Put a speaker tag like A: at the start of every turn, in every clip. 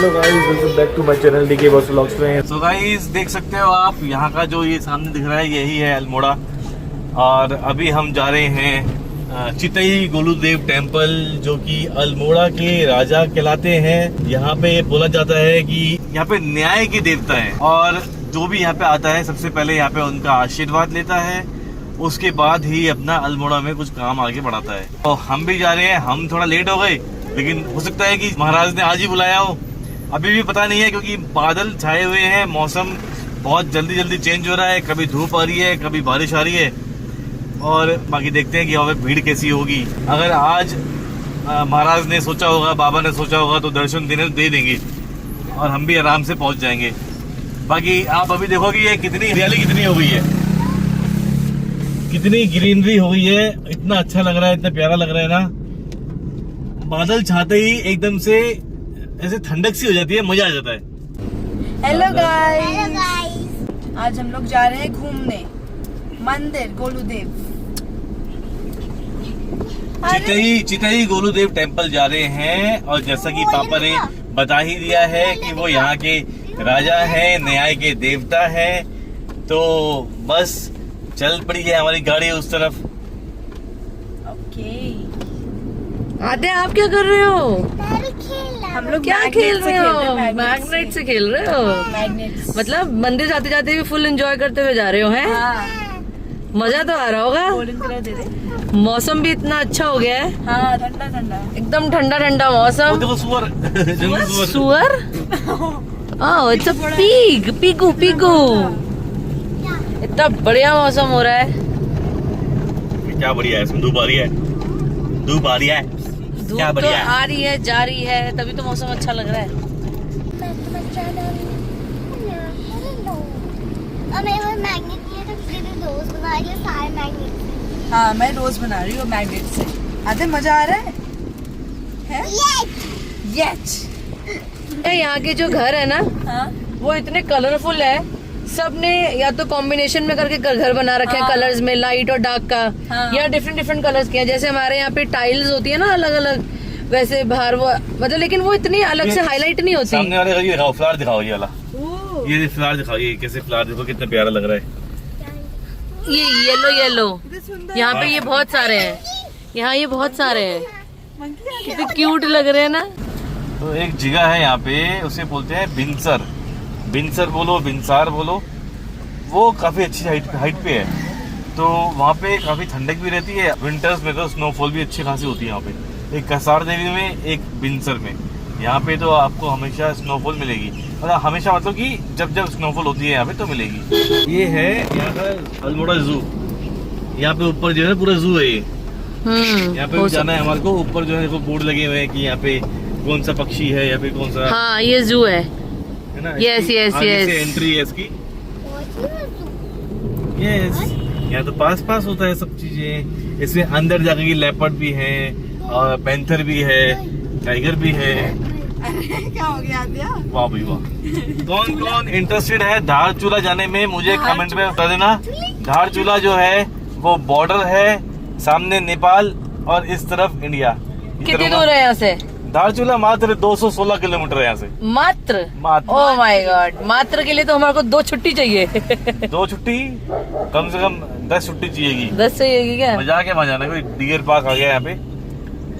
A: Hello guys, welcome back to my channel DK boss vlogs में। So guys, देख सकते हो आप यहाँ का जो ये सामने दिख रहा है यही है अल्मोड़ा। और अभी हम जा रहे हैं चितई गोलूदेव टेम्पल, जो कि अल्मोड़ा के राजा कहलाते हैं। यहाँ पे बोला जाता है कि यहाँ पे न्याय के देवता है, और जो भी यहाँ पे आता है सबसे पहले यहाँ पे उनका आशीर्वाद लेता है, उसके बाद ही अपना अल्मोड़ा में कुछ काम आगे बढ़ाता है। तो हम भी जा रहे हैं। हम थोड़ा लेट हो गए, लेकिन हो सकता है कि महाराज ने आज ही बुलाया हो, अभी भी पता नहीं है, क्योंकि बादल छाए हुए हैं। मौसम बहुत जल्दी जल्दी चेंज हो रहा है, कभी धूप आ रही है, कभी बारिश आ रही है। और बाकी देखते हैं कि यहाँ पे भीड़ कैसी होगी। अगर आज महाराज ने सोचा होगा, बाबा ने सोचा होगा, तो दर्शन दे देंगे और हम भी आराम से पहुंच जाएंगे। बाकी आप अभी देखो कि ये कितनी हरियाली कितनी हो गई है, कितनी ग्रीनरी हो गई है। इतना अच्छा लग रहा है, इतना प्यारा लग रहा है ना। बादल छाते ही एकदम से ऐसे ठंडक सी हो जाती है, मजा आ जाता है।
B: हेलो गाइस, आज हम लोग जा रहे हैं घूमने मंदिर गोलूदेव।
A: चितई गोलूदेव टेम्पल जा रहे हैं। और जैसा कि पापा ने बता ही दिया है कि वो यहाँ के राजा हैं, न्याय के देवता हैं, तो बस चल पड़ी है हमारी गाड़ी उस तरफ।
B: ओके
C: आते आप क्या कर रहे हो?
B: हम लोग
C: क्या खेल रहे हो? मैग्नेट से खेल रहे हो?
B: मैग्नेट्स।
C: मतलब मंदिर जाते जाते भी फुल एंजॉय करते हुए जा रहे हो हैं?
B: हाँ,
C: मजा तो आ रहा होगा।
B: गोल्डन कलर दे दे।
C: मौसम भी इतना अच्छा हो गया है,
B: हाँ, ठंडा ठंडा
C: एकदम ठंडा ठंडा
A: वो
C: मौसम।
A: देखो सुअर, जंगली
C: सुअर? ओह, इट्स अ पिग, पिगू पिगू। इतना बढ़िया मौसम हो रहा है।
A: क्या बढ़िया है, इसमें धूप आ रही है, धूप आ रही है,
C: धूप
A: क्या
C: तो
A: बढ़िया है।
C: आ रही है, जा रही है, तभी तो मौसम अच्छा लग रहा है।
B: हाँ, मैं रोज बना रही हूँ मैग्नेट से। आते मजा आ रहा है? यस।
C: यहाँ के जो घर है ना,
B: हाँ,
C: वो इतने कलरफुल है। सबने या तो कॉम्बिनेशन में करके घर बना रखे हैं,
B: हाँ।
C: कलर्स में, लाइट और डार्क का,
B: हाँ।
C: या डिफरेंट डिफरेंट कलर्स के हैं। जैसे हमारे यहाँ पे टाइल्स होती है ना अलग अलग, वैसे बाहर वो मतलब, लेकिन वो इतनी अलग से हाईलाइट नहीं होती।
A: सामने वाले का ये दिखाओ, फ्लावर दिखाओ, ये वाला,
B: ओह,
A: ये फ्लावर दिखाओ, ये कैसे फ्लावर देखो, कितना प्यारा लग रहा है।
C: ये येलो येलो,
B: कितने सुंदर।
C: यहाँ पे ये बहुत सारे हैं, यहाँ ये बहुत सारे हैं,
B: मंकी आ
C: कितने क्यूट लग रहे हैं ना।
A: तो एक जगह है यहाँ पे, उसे बोलते हैं बिनसर, बिनसर बोलो, बिनसार बोलो। वो काफी अच्छी हाइट पे है, तो वहाँ पे काफी ठंडक भी रहती है। विंटर्स में तो स्नोफॉल भी अच्छी खासी होती है यहाँ पे। एक कसार देवी में, एक बिनसर में। यहाँ पे तो आपको हमेशा स्नोफॉल मिलेगी, मतलब हमेशा मतलब कि जब जब स्नोफॉल होती है यहाँ पे तो मिलेगी। ये है यहाँ का अल्मोड़ा जू। यहाँ पे ऊपर जो है पूरा जू है ये। यहाँ पे भी जाना है हमारे को। ऊपर जो है देखो बोर्ड लगे हुए हैं कि यहाँ पे कौन सा पक्षी है, या फिर कौन सा,
C: हाँ ये जू है
A: ना।
C: Yes, yes,
A: आगे
C: yes.
A: से एंट्री है इसकी। यस, यहाँ तो पास पास होता है सब चीजें। इसमें अंदर जाकर की लेपर्ड भी है, और पैंथर भी है, टाइगर भी है।
B: क्या हो गया आद्या?
A: वाह भाई वाह। कौन कौन इंटरेस्टेड है धारचूला जाने में, मुझे कमेंट में बता देना। धारचूला जो है वो बॉर्डर है, सामने नेपाल और इस तरफ इंडिया।
C: कितनी दूर है यहाँ से?
A: धारचूला मात्र 216 किलोमीटर है यहाँ से।
C: मात्र?
A: मात्र।
C: ओह माय गॉड, मात्र के लिए तो हमारे को 2 छुट्टी चाहिए।
A: 2 छुट्टी, कम से कम 10 छुट्टी चाहिएगी।
C: 10 चाहिए क्या?
A: मजा के मजा ना, कोई डियर पार्क आ गया यहाँ पे।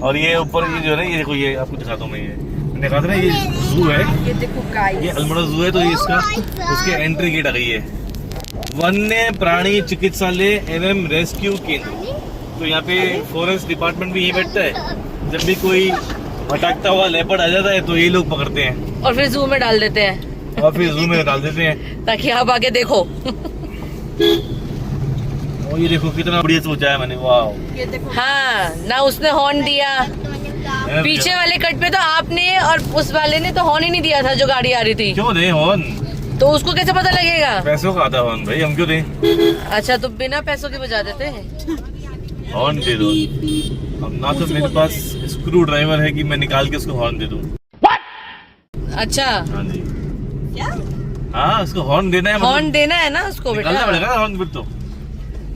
A: और ये ऊपर ये जो है ना, ये देखो, ये आपको दिखाता हूँ मैं, ये मैंने कहा था ना, ये जू है,
B: ये देखो गाइस,
A: ये अल्मोड़ा जू है। तो ये इसका उसके एंट्री गेट आ गई है, वन्य प्राणी चिकित्सालय एवं रेस्क्यू केंद्र। तो यहाँ पे फॉरेस्ट डिपार्टमेंट भी यही बैठता है। जब भी कोई भटकता हुआ लेपर्ड आ जाता है तो ये लोग पकड़ते हैं
C: और फिर जू में डाल देते हैं,
A: और फिर जू में डाल देते हैं,
C: ताकि आप आगे देखो।
A: और ये देखो कितना बढ़िया सोचा है मैंने, वाह।
B: ये देखो।
C: हाँ ना, उसने हॉर्न दिया। पीछे वाले कट पे तो आपने और उस वाले ने तो हॉर्न ही नहीं दिया था जो गाड़ी आ रही थी।
A: क्यों दे हॉर्न?
C: तो उसको कैसे पता लगेगा?
A: पैसों का आता हॉर्न भाई, हम क्यों दें?
C: अच्छा, तो बिना पैसों के बजा देते हैं।
A: हॉर्न दे दो। अब ना तो मेरे पास स्क्रू ड्राइवर है कि मैं निकाल के उसको हॉर्न दे दूं।
C: अच्छा,
A: हाँ जी,
B: क्या?
A: हाँ उसको हॉर्न देना है, मतलब
C: हॉर्न देना है ना उसको
A: निकालना
C: बेटा।
A: पड़ेगा हॉर्न। फिर तो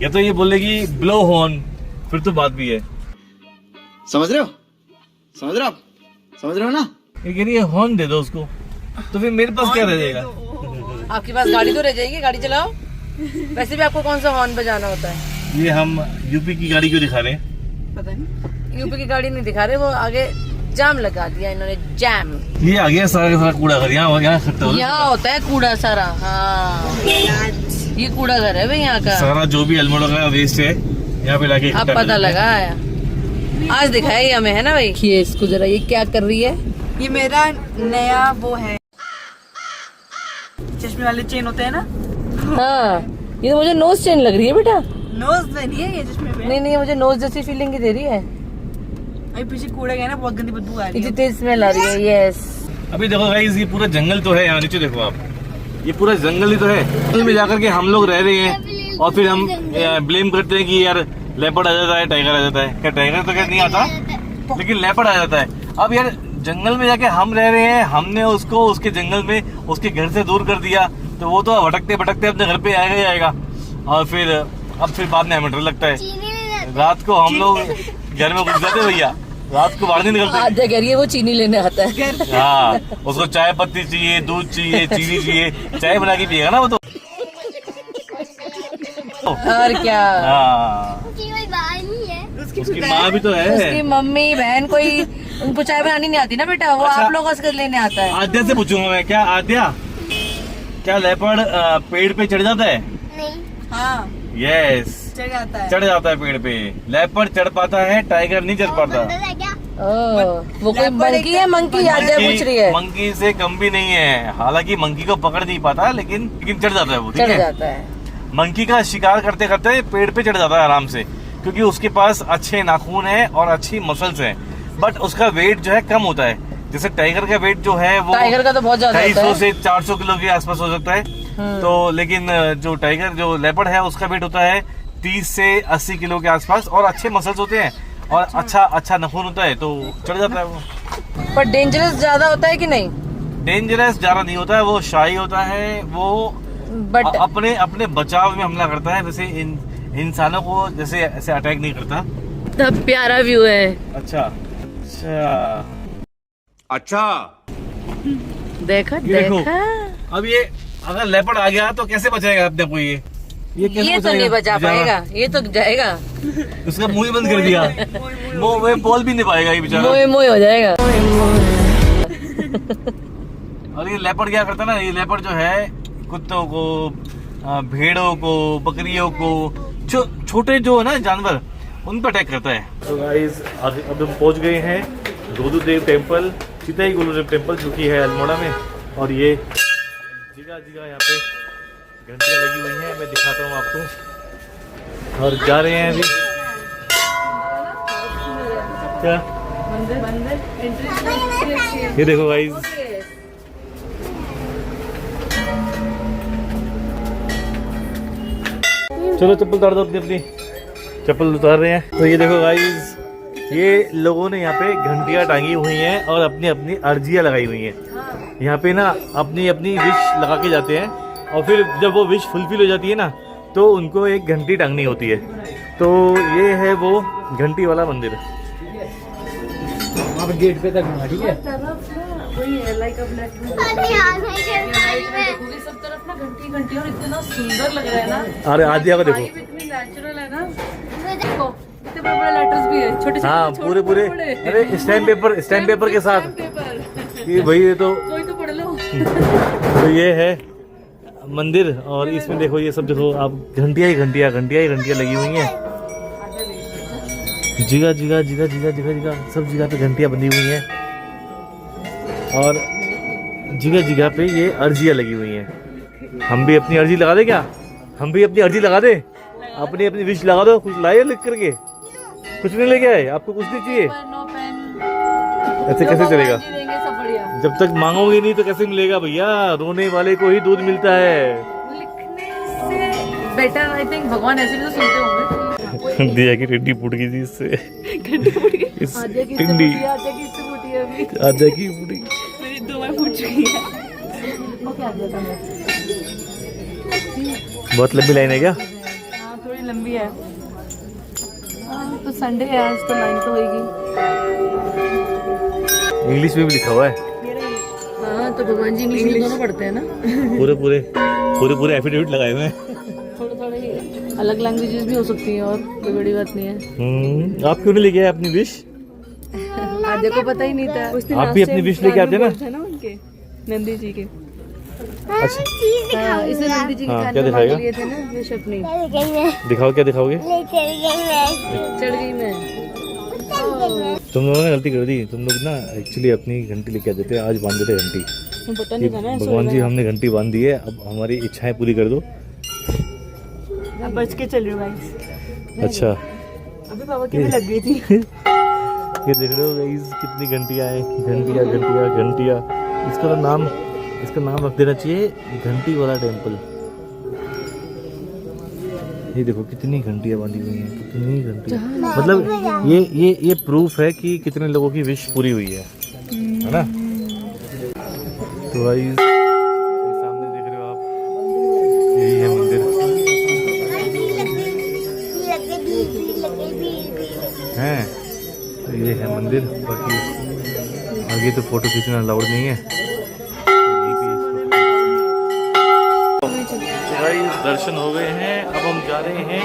A: या तो ये बोलेगी ब्लो हॉर्न, फिर तो बात भी है।
D: समझ रहे हो? समझ रहे हो आप? समझ रहे हो ना?
A: ये कह रही है हॉर्न दे दो उसको, तो फिर मेरे पास क्या रह जाएगा?
C: आपके पास गाड़ी तो रह जाएगी, गाड़ी चलाओ। वैसे भी आपको कौन सा हॉर्न बजाना होता है?
A: ये हम यूपी की गाड़ी क्यों दिखा रहे हैं?
B: पता नहीं,
C: यूपी की गाड़ी नहीं दिखा रहे, वो आगे जाम लगा दिया इन्होंने, जैम।
A: ये आ गया सारा का सारा कूड़ा घर, यहाँ इकट्ठा हो
C: यहाँ होता है कूड़ा सारा। हाँ, ये कूड़ा घर है भाई यहाँ का।
A: सारा जो भी अल्मोड़ा का वेस्ट है यहाँ पे लाके
C: अब पता लगा है, आज दिखाया ये हमें, है ना भाई? ये इसको जरा, ये क्या कर रही है?
B: ये मेरा नया वो है, चश्मे वाले चेन होते हैं ना,
C: हाँ, ये तो मुझे नोज चेन लग रही है बेटा।
B: नोज में नहीं है ये चश्मे में।
C: नहीं, मुझे नोज जैसी फीलिंग ही दे रही है।
B: अभी पीछे कूड़ा गया ना, बहुत गंदी बदबू आ रही
C: इतनी
B: है।
C: तेज स्मेल आ रही है। यस,
A: अभी देखो गाइस, ये पूरा जंगल तो है, यहाँ नीचे देखो आप, ये पूरा जंगल ही तो है। जंगल में जाकर के हम लोग रह रहे हैं और फिर हम ब्लेम करते हैं कि यार लेपर्ड आ जाता है, टाइगर आ जाता है। क्या टाइगर तो क्या नहीं आता, लेकिन लेपर्ड आ जाता है। अब यार जंगल में जाके हम रह रहे हैं, हमने उसको उसके जंगल में उसके घर से दूर कर दिया, तो वो तो भटकते भटकते अपने घर पे आएगा ही आएगा। और फिर अब फिर बाद में हमें डर लगता है, रात को हम लोग घर में घुस जाते भैया, रात को बाहर नहीं निकलते।
C: आद्या कह रही है वो चीनी लेने आता है।
A: हाँ, उसको चाय पत्ती चाहिए, दूध चाहिए, चीनी चाहिए, चाय बना के पिएगा ना वो तो।
C: और क्या,
A: हाँ, उसकी माँ भी तो है।
C: उसकी मम्मी बहन, कोई उनको चाय बनानी नहीं आती ना बेटा, वो
A: अच्छा।
C: आप लोगों से लेने आता है।
A: आद्या से पूछूंगा मैं, क्या आद्या, क्या लेपर्ड पेड़ पे चढ़ जाता है?
B: हाँ,
A: यस,
B: चढ़ जाता है।
A: चढ़ जाता है पेड़ पे। लेपर्ड चढ़ पाता है, टाइगर नहीं चढ़ पाता।
C: वो कोई मंकी है? मंकी आद्या पूछ रही है।
A: मंकी से कम भी नहीं है, हालांकि मंकी को पकड़ नहीं पाता, लेकिन चढ़ जाता है वो, ठीक
C: चढ़
A: है।
C: जाता है।
A: मंकी का शिकार करते करते पेड़ पे चढ़ जाता है आराम से, क्योंकि उसके पास अच्छे नाखून है और अच्छी मसल्स है। बट उसका वेट जो है कम होता है। जैसे टाइगर का वेट जो है वो
C: टाइगर का तो बहुत ज्यादा होता
A: 250
C: है।
A: से 400 किलो के आसपास हो सकता है। तो लेकिन जो टाइगर, जो लेपर्ड है, उसका वेट होता है 30 से 80 किलो के आसपास, और अच्छे मसल्स होते हैं और अच्छा नाखून होता है, तो चढ़ जाता है वो।
C: पर डेंजरस ज्यादा होता है कि नहीं?
A: डेंजरस ज्यादा नहीं होता है, वो शाही होता है, वो
C: बट
A: अपने बचाव में हमला करता है। वैसे इंसानों को जैसे ऐसे अटैक नहीं करता।
C: तब प्यारा व्यू है।
A: अच्छा
C: देखा
A: ये देखो।
C: देखा,
A: अब ये अगर लेपर्ड आ गया तो कैसे बचाएगा अपने को? ये कैसे
C: ये तो नहीं बचा पाएगा, ये तो जाएगा,
A: उसका मुंह ही बंद कर दिया, मुंह में बोल भी नहीं पाएगा ये बेचारा।
C: मोए मोए हो जाएगा।
A: और ये लेपर्ड क्या करता है ना, ये लेपर्ड जो है कुत्तों को, भेड़ों को, बकरियों को, छोटे जो है ना जानवर, उन पर अटैक करता है। तो गाइस, अब हम पहुंच गए हैं गोलूदेव टेम्पल, चिताई गोलूदेव टेम्पल, जो कि है अल्मोड़ा में। और ये जगह यहाँ पे घंटियाँ लगी हुई हैं, मैं दिखाता हूँ आपको। और जा रहे हैं अभी, क्या ये देखो गाइस, चलो चप्पल उतार दो अपनी चप्पल उतार रहे हैं। तो ये देखो गाइस, ये लोगों ने यहाँ पे घंटियाँ टांगी हुई हैं और अपनी अपनी अर्जियाँ लगाई हुई हैं। यहाँ पे ना अपनी अपनी विश लगा के जाते हैं, और फिर जब वो विश फुलफिल हो जाती है ना, तो उनको एक घंटी टांगनी होती है। तो ये है वो घंटी वाला मंदिर।
D: वहाँ पे गेट पे तक घुमा, ठीक है।
C: सब तरफ ना घंटी घंटी, और इतना सुंदर लग रहा है ना।
A: अरे आद्या को देखो,
C: इतनी नेचुरल है ना, देखो इतने बड़े बड़े लेटर्स भी है, छोटे छोटे।
A: हाँ पूरे अरे स्टैम्प पेपर के साथ, ये भाई ये तो
C: कोई तो पढ़ लो।
A: तो ये है मंदिर, और इसमें देखो ये सब देखो आप, घंटियाँ ही घंटियाँ लगी हुई हैं। जगह सब जगह पे घंटियाँ बंधी हुई हैं, और जगह पे ये अर्जियाँ लगी हुई हैं। हम भी अपनी अर्जी लगा दे क्या? हम भी अपनी अर्जी लगा दे, अपनी अपनी विश लगा दो। कुछ लाए लिख करके? कुछ नहीं लेके आए? आपको कुछ नहीं चाहिए? ऐसे कैसे चलेगा? जब तक मांगोगे नहीं तो कैसे मिलेगा भैया? रोने वाले को ही दूध मिलता है।
C: लिखने से बेटर आई थिंक भगवान ऐसे भी तो सुनते होंगे।
A: दिया की टिड्डी फूट गई थी इससे। इस टिड्डी आद्या की फूटी,
B: मेरी 2 बार फूट चुकी है।
A: बहुत लंबी लाइन है क्या?
B: हाँ, थोड़ी लंबी है। तो संडे है आज, तो लाइन तो होगी।
A: इंग्लिश में भी लिखा हुआ है।
C: तो भगवान जी इंग्लिश में दोनों पढ़ते हैं ना।
A: पूरे एफिडेविट लगाए हुए हैं।
C: थोड़े थोड़े अलग लैंग्वेजेस भी हो सकती हैं और कोई बड़ी बात नहीं है।
A: आप क्यों नहीं लेके आए अपनी विश?
C: आधे को पता ही नहीं था।
A: आप भी अपनी विश लेके आते ना?
C: उनके नंदी जी के।
A: अच्छा
C: इसे नंदी जी के
A: हाँ,
C: कान
A: क्या
C: में
A: दिखाएगा?
C: मांग लिए थे ना विश अपनी।
A: दिखाओ, क्या दिखाओगे?
C: चढ़ गई मैं।
A: तुम लोगों ने गलती कर दी। तुम लोग ना एक्चुअली अपनी घंटी लेके आते थे, आज बांध देते घंटी।
C: पता नहीं था ना।
A: भगवान जी हमने घंटी बांध दी है, अब हमारी इच्छाएं पूरी कर दो।
C: बच के चल रही हूँ गाइस।
A: अच्छा
C: अभी पापा की भी लग गई थी।
A: ये देख रहे हो गाइस कितनी घंटियां हैं। घंटिया। इसका नाम रख देना चाहिए घंटी वाला टेम्पल। ये देखो कितनी घंटियां बांधी हुई हैं, कितनी घंटियां। मतलब ये प्रूफ है कि कितने लोगों की विश पूरी हुई है ना? तो गाइस सामने देख रहे हो आप, यही है मंदिर है। तो ये है मंदिर। बाकी आगे तो फोटो खींचना अलाउड नहीं है। दर्शन हो गए हैं, अब हम जा रहे हैं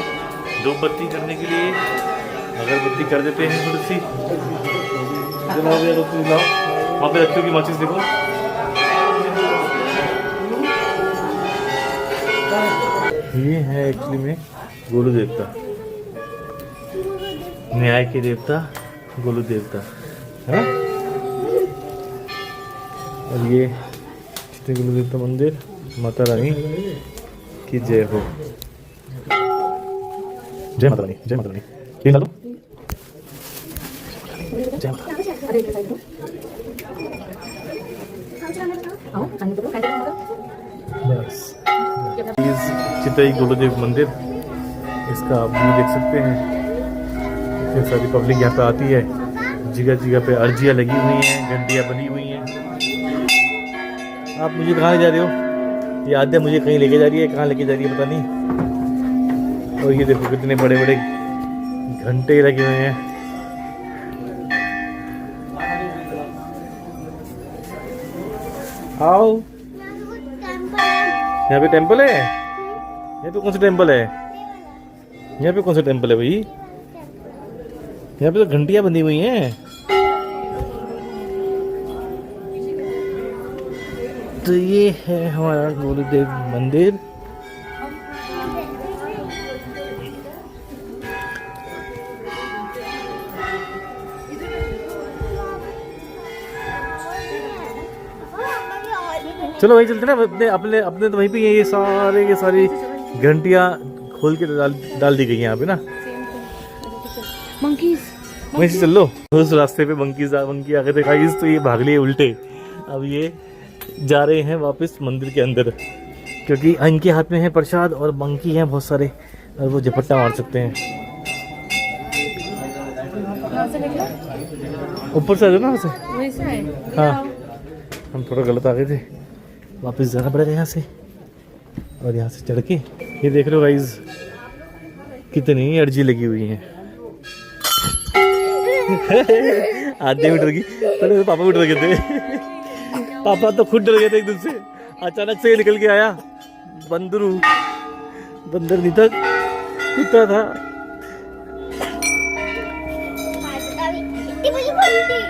A: धूप बत्ती करने के लिए। अगरबत्ती कर देते हैं थोड़ी सी। वहाँ पे रखी होगी माचिस, देखो। ये है एक्चुअली में गोलू देवता, न्याय के देवता गोलू देवता है। और ये गोलू देवता मंदिर, माता रानी की जय हो। जय माता रानी, जय माता रानी। ये डालो, जय माता। बस चितई गुरुदेव मंदिर, इसका आप व्यू देख सकते हैं। इतनी सारी पब्लिक यहाँ पे आती है, जगह जगह पे अर्जियाँ लगी हुई हैं, घंटियाँ बनी हुई हैं। आप मुझे कहाँ ले जा रहे हो? ये आद्या मुझे कहीं लेके जा रही है, कहाँ लेके जा रही है पता नहीं। और ये देखो कितने बड़े बड़े घंटे लगे हुए हैं। आओ, यहाँ पे टेम्पल है। यहाँ पे कौन सा टेम्पल है? यहाँ पे कौन सा टेम्पल है भाई? यहाँ पे तो घंटियाँ बंधी हुई हैं। तो ये है हमारा गुरुदेव मंदिर। चलो वहीं चलते ना, अपने अपने अपने तो वहीं पे ये सारे के सारी घंटियां खोल के डाल दी गई हैं यहाँ पे ना।
C: मंकीज
A: वहीं से चल लो। उस रास्ते पे मंकी आ गए थे गाइस, तो ये भाग लिए उल्टे। अब ये जा रहे हैं वापस मंदिर के अंदर, क्योंकि इनके हाथ में है प्रसाद और मंकी हैं बहुत सारे, और वो झपट्टा मार सकते हैं। ऊपर से आ जाओ ना, वहाँ से। हाँ, हम थोड़ा गलत आ गए थे, वापस जाना पड़ेगा यहाँ से। और यहाँ से चढ़ के ये देख रहे हो गाइस कितनी अर्जी लगी हुई है। आधे भी डर गई, तो पापा भी डर गए थे। पापा तो खुद डर गए थे एकदम से, अचानक से निकल के आया बंदरू। बंदर नहीं था, कुत्ता था।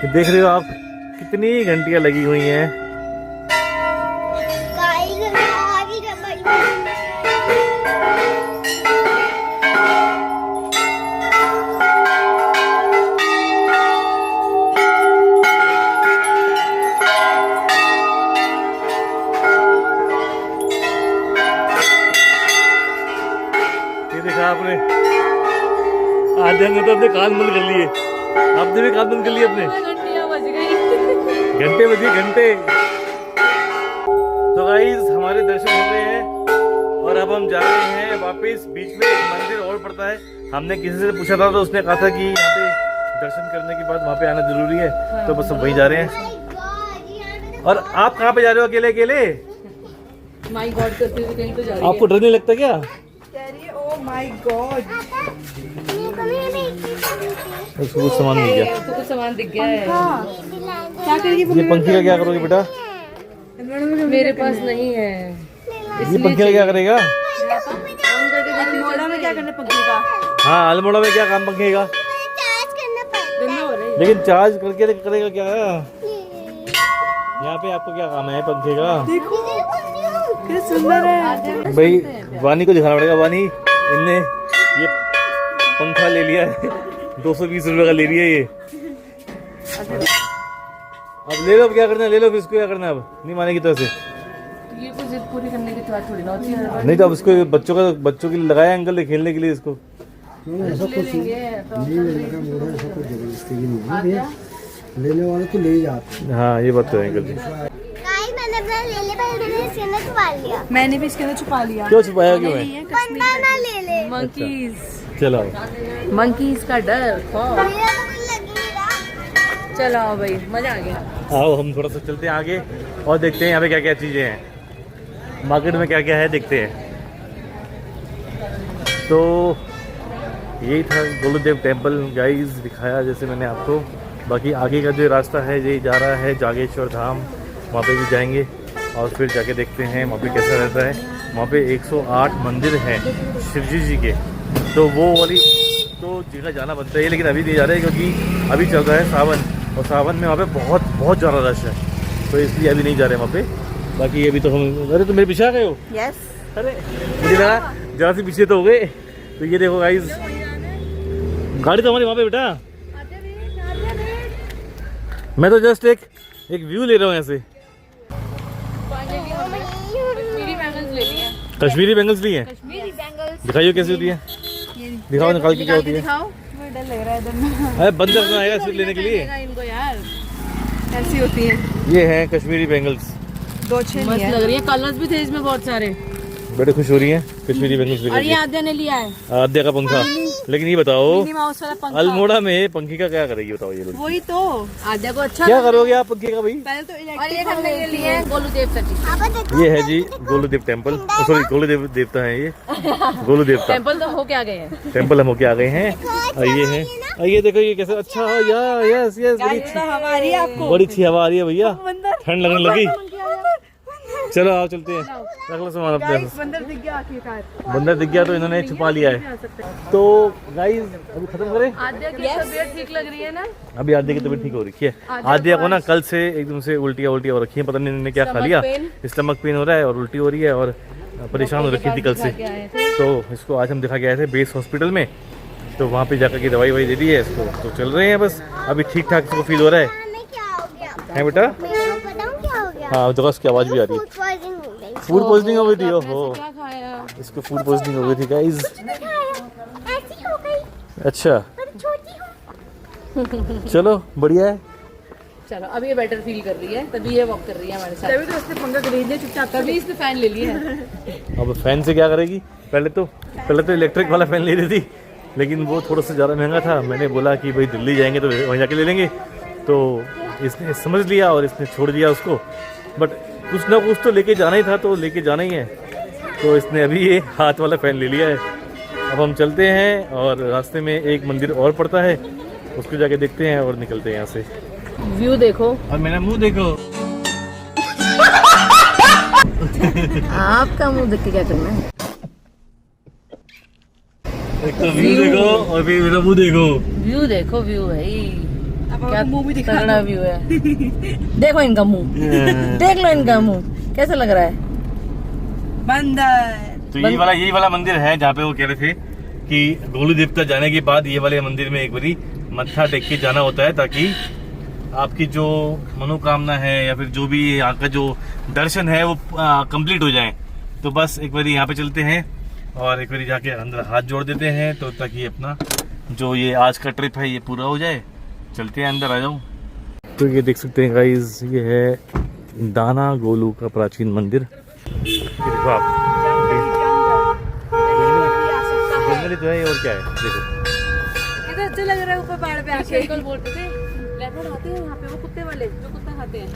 A: देख रहे हो आप कितनी घंटियां लगी हुई हैं। आपने आधे ने तो अपने कान बंद कर लिए, आपने भी कान बंद कर लिए अपने। घंटे बज गए, घंटे। तो गाइस हमारे दर्शन हो गए हैं और अब हम जा रहे हैं वापस। बीच में एक मंदिर और पड़ता है, हमने किसी से पूछा था तो उसने कहा था कि यहाँ पे दर्शन करने के बाद वहाँ पे आना जरूरी है। तो बस हम वहीं जा रहे हैं। और आप कहाँ पे जा रहे हो अकेले अकेले?
C: माय गॉड करते हुए कहीं तो जा रही है।
A: आपको डर नहीं लगता क्या?
B: Oh my God!
A: उसको कुछ सामान मिल गया।
C: तो कुछ सामान दिख गया है।
B: क्या करेगी?
A: ये पंखी का क्या करोगे बेटा?
C: मेरे पास नहीं है।
A: ये पंखे का क्या करेगा?
B: अल्मोड़ा में क्या करना पंखे का?
A: हाँ, अल्मोड़ा में क्या काम पंखे का? लेकिन चार्ज करके करेगा क्या? यहाँ पे आपको क्या काम है पंखे का?
B: देखो कितना सुंदर है।
A: भाई वानी को दिखाना पड़ेगा। वानी, इनने ये पंखा ले लिया है 220 रुपए का ले लिया ये। अब ले लो, अब क्या करना है? ले लो, फिर इसको क्या करना है? अब नहीं मानेगी तरह से।
C: ये कुछ जिद पूरी करने की बात थोड़ी ना होती है।
A: नहीं तो अब इसको बच्चों के लिए लगाया अंकल ने खेलने के लिए इसको।
D: ऐसा कुछ नहीं मिलेगा मोड़ा, ऐसा कुछ जबरदस्ती की नहीं है भैया, लेने वाले तो ले जाते हैं।
A: हाँ ये बात तो है अंकल।
E: मैंने अपना ले ले, पहले मैंने इसके अंदर छुपा लिया।
B: मैंने भी इसके अंदर छुपा लिया।
A: क्यों छुपाया क्यों है?
E: बनाना ले ले।
C: मंकीज,
A: चलो
C: मंकीज का डर खौफ।
E: मेरा तो कुछ लग ही नहीं रहा।
C: चलो आओ भाई, मजा आ गया।
A: आओ हम थोड़ा सा चलते हैं आगे और देखते हैं यहाँ पे क्या क्या चीज़ें हैं, मार्केट में क्या क्या है देखते हैं। तो यही था गोलूदेव टेम्पल गाइस, दिखाया जैसे मैंने आपको। बाकी आगे का जो रास्ता है ये जा रहा है जागेश्वर धाम, वहाँ पे भी जाएंगे और फिर जाके देखते हैं वहाँ पे कैसा रहता है। वहाँ पे 108 मंदिर हैं शिवजी जी के, तो वो वाली तो जगह जाना बनता है, लेकिन अभी नहीं जा रहे क्योंकि अभी चल रहा है सावन, और सावन में वहाँ पे बहुत ज़्यादा रश है, तो इसलिए अभी नहीं जा रहे वहाँ पे। बाकी अभी तो हम, अरे तो मेरे पीछे आ गए हो?
B: यस।
A: अरे मुझे लगा जरा से पीछे तो हो गए। तो ये देखो गाइस, गाड़ी तो हमारी वहाँ पे बेटा। मैं तो जस्ट एक व्यू ले रहा हूँ यहाँ से।
C: कश्मीरी बैंगल्स ले लिए।
A: कश्मीरी बैंगल्स ली हैं?
E: मेरी बैंगल्स
A: दिखाइए कैसी होती है, दिखाओ निकाल के क्या होती है।
B: मुझे डर लग रहा है इधर।
A: अरे बंद करना आएगा सिर्फ लेने के लिए।
C: इनको यार
B: ऐसी होती है।
A: ये हैं कश्मीरी बैंगल्स,
B: 2-6
C: मस्त लग रही है, कलर्स भी थे इसमें बहुत सारे।
A: बड़े खुश हो रही हैं कश्मीरी बैंगल्स
C: और ये
A: लेकर।
C: आद्या ने लिया है
A: आद्या का पंखा। लेकिन ये बताओ
B: मिनी माउस वाला पंखा।
A: अल्मोड़ा में पंखे का क्या करेगी बताओ ये लोग?
B: वही तो।
C: आद्या को अच्छा
A: क्या करोगे आप पंखे का भाई?
B: पहले तो
C: और ये
B: इलेक्ट्रिक
C: करने के लिए गोलूदेव सची
A: ये है जी गोलूदेव टेम्पल, सॉरी गोलूदेव देवता है ये, गोलू देवता
C: टेम्पल तो होके आ गए हैं।
A: टेम्पल हम होके आ गए हैं। और ये है, और ये देखो ये कैसे अच्छा है यार, यस यस बड़ी
B: हमारी आपको
A: बड़ी अच्छी हवा आ रही है भैया,
B: बंदर
A: ठंड लगने लगी। चलो आओ चलते हैं, रख लो सामान अपने।
B: बंदर दिख गया आखिरकार।
A: बंदर दिख गया तो इन्होंने छुपा लिया है। तो गाइस अभी खत्म करें।
C: आद्या की तबीयत ठीक लग रही है ना?
A: अभी आद्या की तबीयत ठीक हो रही है। आद्या को ना कल से एकदम से उल्टियाँ हो रखी है, पता नहीं इन्होंने क्या खा लिया, स्टमक पेन हो रहा है और उल्टी हो रही है और परेशान हो रखी थी कल से। तो इसको आज हम दिखा के आए थे बेस हॉस्पिटल में, तो वहाँ पे जाकर के दवाई ववाई दे दी है इसको, तो चल रहे हैं बस। अभी ठीक ठाक इसको फील हो रहा है।
E: में क्या हो गया?
A: है बेटा?
E: मैं बताऊं क्या हो गया?
A: हाँ जगह की आवाज़ भी आ रही है।
E: फूड पॉइजनिंग हो गई।
A: फूड पॉइजनिंग हो गई थी। ओहो,
C: क्या खाया?
A: इसको फूड पॉइजनिंग हो गई थी गाइस।
E: ऐसी हो गई।
A: अच्छा
E: मैं छोटी हूँ।
A: चलो बढ़िया है।
C: चलो अब ये बेटर फील कर रही है, तभी ये वॉक कर रही है हमारे साथ।
B: तभी तो उसने पंखा खरीद लिया चुपचाप।
C: तभी इसने फैन ले लिया है।
A: अब फैन से क्या करेगी? पहले तो इलेक्ट्रिक वाला फैन ले रही थी, लेकिन वो थोड़ा सा ज़्यादा महंगा था। मैंने बोला कि भाई दिल्ली जाएंगे तो वहीं जाके ले लेंगे, तो इसने समझ लिया और इसने छोड़ दिया उसको। बट कुछ ना कुछ तो लेके जाना ही था, तो लेके जाना ही है, तो इसने अभी ये हाथ वाला फैन ले लिया है। अब हम चलते हैं और रास्ते में एक मंदिर और पड़ता है, उसको जाके देखते हैं और निकलते हैं यहाँ से।
C: व्यू देखो,
A: और मेरा मुंह देखो।
C: आपका मुंह देख के क्या करना है?
A: एक तो व्यू देखो और फिर मेरा मुंह देखो।
C: व्यू देखो, व्यू भाई क्या
B: मुंह भी दिखा
C: तगड़ा व्यू है। देखो इनका मुंह, देख लो इनका मुंह कैसा लग रहा है।
B: बंदर।
A: तो यही वाला मंदिर है जहाँ पे वो कह रहे थे कि गोलू देवता जाने के बाद ये वाले मंदिर में एक बारी मत्था टेक के जाना होता है, ताकि आपकी जो मनोकामना है या फिर जो भी यहाँ का जो दर्शन है वो कंप्लीट हो जाए। तो बस एक बारी यहाँ पे चलते हैं और एक बारी जाके अंदर हाथ जोड़ देते हैं, तो ताकि अपना जो ये आज का ट्रिप है ये पूरा हो जाए। चलते हैं अंदर, आ जाओ। तो ये देख सकते हैं गाइस, ये है दाना गोलू का प्राचीन मंदिर। ये देखो आप, जंगल जो है और क्या है देखो।
B: कितना अच्छा लग रहा है ऊपर पहाड़ पे आके।
C: कल बोलते थे लेपर्ड आते हैं यहाँ पे, वो कुत्ते वाले जो कुत्ता खाते हैं।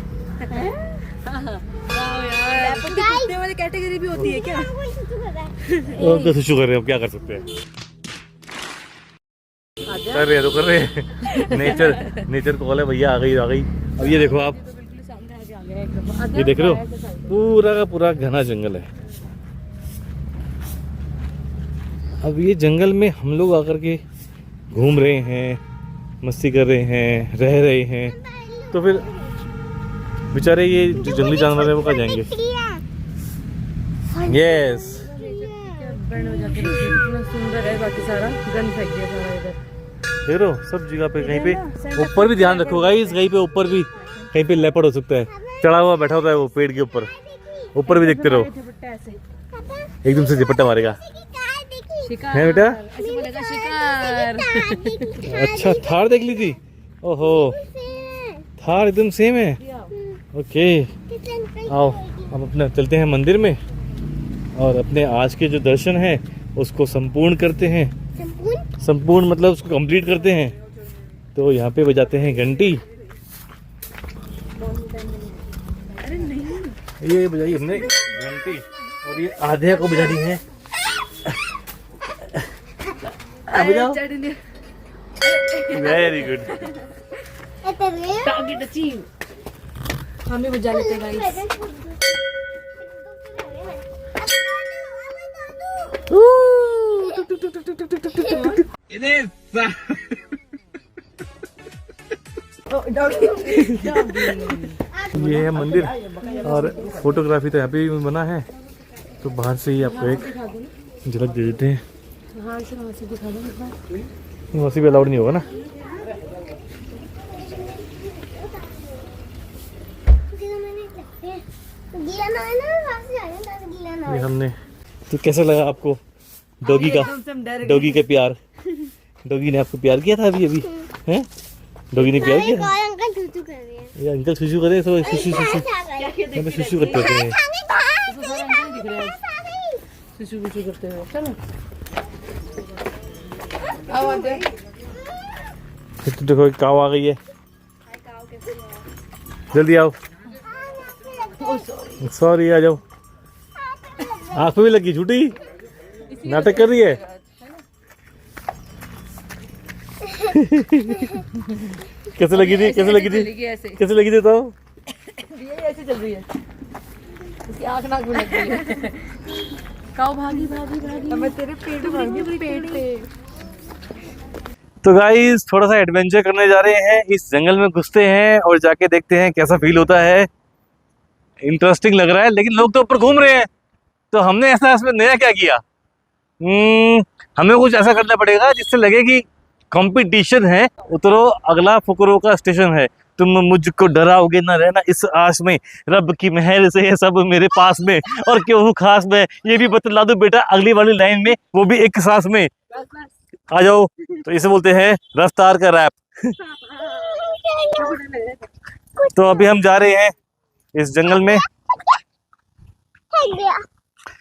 B: लेपर्ड की कुत्ते वाली कैटेगरी भी होती है क्या?
E: कोई शुरू कर रहा है।
A: और तो शुक्र है, अब क्या कर सकते हैं, कर रहे हैं तो कर रहे हैं। नेचर कॉल है भैया, आ गई। अब ये देखो आप, ये देख रहे हो, पूरा का पूरा घना जंगल है। अब ये जंगल में हम लोग आकर के घूम रहे हैं, मस्ती कर रहे हैं, रह रहे हैं, तो फिर बेचारे ये जो जंगली जानवर है वो कहाँ जाएंगे? यस,
C: कितना सुंदर है, बाकी सारा गन फेंक दिया सारा इधर।
A: देख रहे हो सब जगह पे, कहीं पे ऊपर भी ध्यान रखो गाइस, कहीं पे ऊपर भी, कहीं पे लेपर्ड हो सकता है, चढ़ा हुआ बैठा होता है वो पेड़ के ऊपर, ऊपर भी देखते रहो, एकदम से झपट्टा मारेगा।
C: शिकार
A: है बेटा?
C: ऐसे बोलेगा शिकार।
A: अच्छा, थार देख ली थी? ओहो, थार एकदम सेम है। ओके, आओ हम अपना चलते हैं मंदिर में और अपने आज के जो दर्शन है उसको संपूर्ण करते हैं। संपूर्ण मतलब उसको कंप्लीट करते हैं। तो यहाँ पे बजाते हैं घंटी। ये बजाई हमने घंटी और ये आधे को बजा दी है। बजाओ, वेरी गुड।
C: हम भी बजा लेते हैं गाइस।
A: ये है मंदिर और फोटोग्राफी तो यहाँ पे भी बना है, तो बाहर से ही आपको एक झलक दे देते हैं। वहाँ से भी अलाउड नहीं होगा ना। ये हमने, तो कैसा लगा आपको डॉगी का प्यार? डॉगी ने आपको प्यार किया था अभी अभी, हैं? डॉगी ने प्यार किया था? ये अंकल सुसु करे तो सुसु सुसु सुसु करते होते हैं।
C: सुसु करते हुए चलो
A: तो देखो काव आ गई है, जल्दी आओ। सॉरी, आ जाओ। आंख में भी लगी, झूठी नाटक कर रही है। कैसे लगी थी? कैसे लगी थी? कैसे लगी थी? तो
C: ये ऐसे चल रही है, इसकी आंख नाक में लग गई है। काऊ भागी भागी भागी, अब तेरे पेट भागी पेट पे।
A: तो गाइस थोड़ा सा एडवेंचर करने जा रहे हैं, इस जंगल में घुसते हैं और जाके देखते हैं कैसा फील होता है। इंटरेस्टिंग लग रहा है, लेकिन लोग तो ऊपर घूम रहे हैं, तो हमने ऐसा इसमें नया क्या किया? हमें कुछ ऐसा करना पड़ेगा जिससे लगे कि कंपटीशन है। उतरो, अगला फुकरों का स्टेशन है। तुम मुझको डराओगे ना, रहना इस आस में, रब की मेहर से है सब मेरे पास में, और क्यों हूँ खास में ये भी बतला दो बेटा अगली वाली लाइन में, वो भी एक सांस में। आ जाओ। तो इसे बोलते हैं रफ्तार का रैप। तो अभी हम जा रहे हैं इस जंगल में।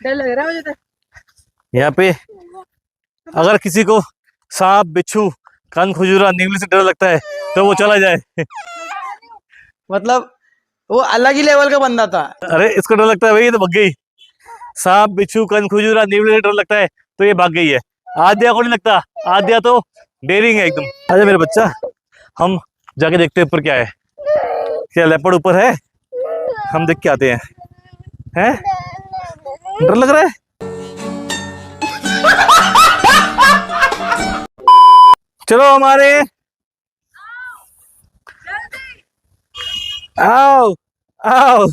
C: डर लग रहा है मुझे तो।
A: यहाँ पे अगर किसी को सांप, बिच्छू, कान खुजूरा, नींबू से डर लगता है तो वो चला जाए।
F: मतलब वो अलग ही लेवल का बंदा था।
A: अरे इसको डर लगता है भाई, ये तो भाग गई। सांप, बिच्छू, कान खुजूरा, नींबू से डर लगता है तो ये भाग गई है। आद्या को नहीं लगता, आद्या तो डेयरिंग है एकदम। आजा मेरे बच्चा, हम जाके देखते हैं ऊपर क्या है। क्या लेपर्ड ऊपर है? हम देख के आते हैं। हैं? डर लग रहा है? चलो हमारे, आओ आओ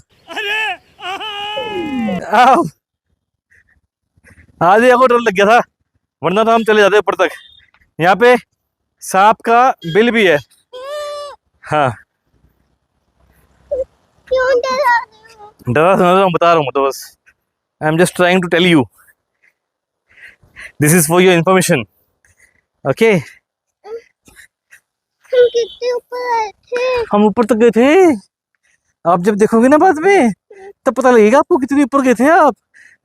A: आओ। आधे को डर लग गया था, वरना तो हम चले जाते ऊपर तक। यहाँ पे सांप का बिल भी है। हाँ, डरा सुना बता रहा हूँ तो बस। I am just trying to tell you, this is for your information. Okay, हम ऊपर तक गए थे। आप जब देखोगे ना बाद में तब पता लगेगा आपको कितने ऊपर गए थे आप।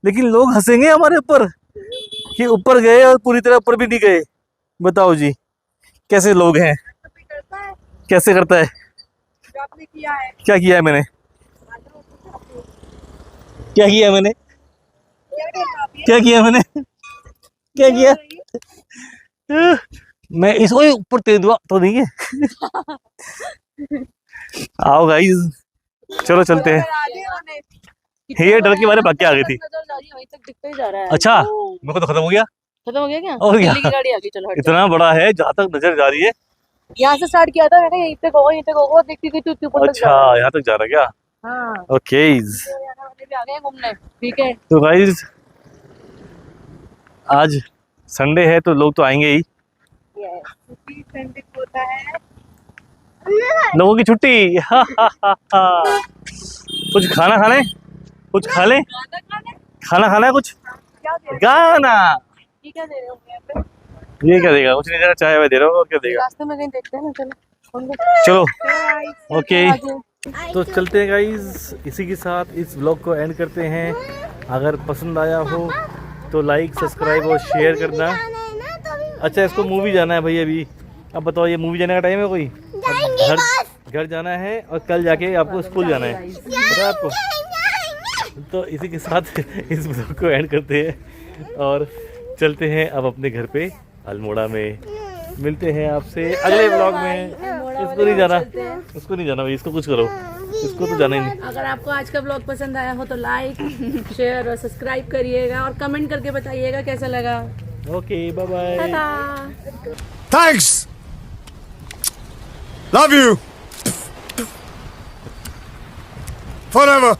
A: लेकिन लोग हंसेंगे हमारे ऊपर कि ऊपर गए और पूरी तरह ऊपर भी नहीं गए। बताओ जी, कैसे लोग हैं? कैसे करता है? क्या किया है मैंने? क्या किया मैंने? क्या किया मैंने? क्या किया? मैं इसको ऊपर तेज हुआ तो नहीं है। आओ गाइस, चलो चलते हैं। ये डर के बारे में भाग के आ गई थी।
C: वहीं तक दिखता ही जा रहा है।
A: अच्छा मेरे को तो खत्म हो गया।
C: खत्म हो गया क्या?
A: और क्या?
C: दिल्ली की गाड़ी आ गई, चलो हट जाओ।
A: इतना बड़ा है जहाँ तक नजर जा रही है।
C: यहाँ से स्टार्ट किया था मैंने, यहीं तक होगा, यहीं तक होगा, देखती गई तू ऊपर तक जा
A: अच्छा
C: रहा है।
A: यहाँ तक जा रहा है क्या?
C: हाँ,
A: ओके
C: हरियाणा वाले भी आ गए हैं घूमने, ठीक है।
A: तो गाइस आज संडे है तो लोग तो आएंगे ही। लोगों की छुट्टी। कुछ खाना खाना है, कुछ खा ले। खाना खाना है कुछ, गाना।
C: ये क्या दे रहे हो यहाँ पे?
A: ये क्या देगा? कुछ नहीं देगा, चाय वाय दे रहा हूँ और क्या देगा।
C: रास्ते में कहीं देखते हैं ना, चलो
A: चलो ओके तो चलते हैं गाइस। इसी के साथ इस व्लॉग को एंड करते हैं। अगर पसंद आया हो तो लाइक सब्सक्राइब और शेयर करना। अच्छा इसको मूवी जाना है भाई अभी। अब बताओ ये मूवी जाने का टाइम है कोई? घर जाना है और कल जाके आपको स्कूल जाना है, पता है आपको। तो इसी के साथ इस व्लॉग को एंड करते हैं और चलते हैं अब अपने घर पे अल्मोड़ा में। मिलते हैं आपसे अगले व्लॉग में। इसको नहीं जाना, इसको नहीं जाना भाई, इसको कुछ करो, इसको तो जाना ही नहीं।
C: अगर आपको आज का ब्लॉग पसंद आया हो तो लाइक शेयर और सब्सक्राइब करिएगा और कमेंट करके बताइएगा कैसा लगा।
A: Okay bye bye.
G: Thanks. Love you. Forever.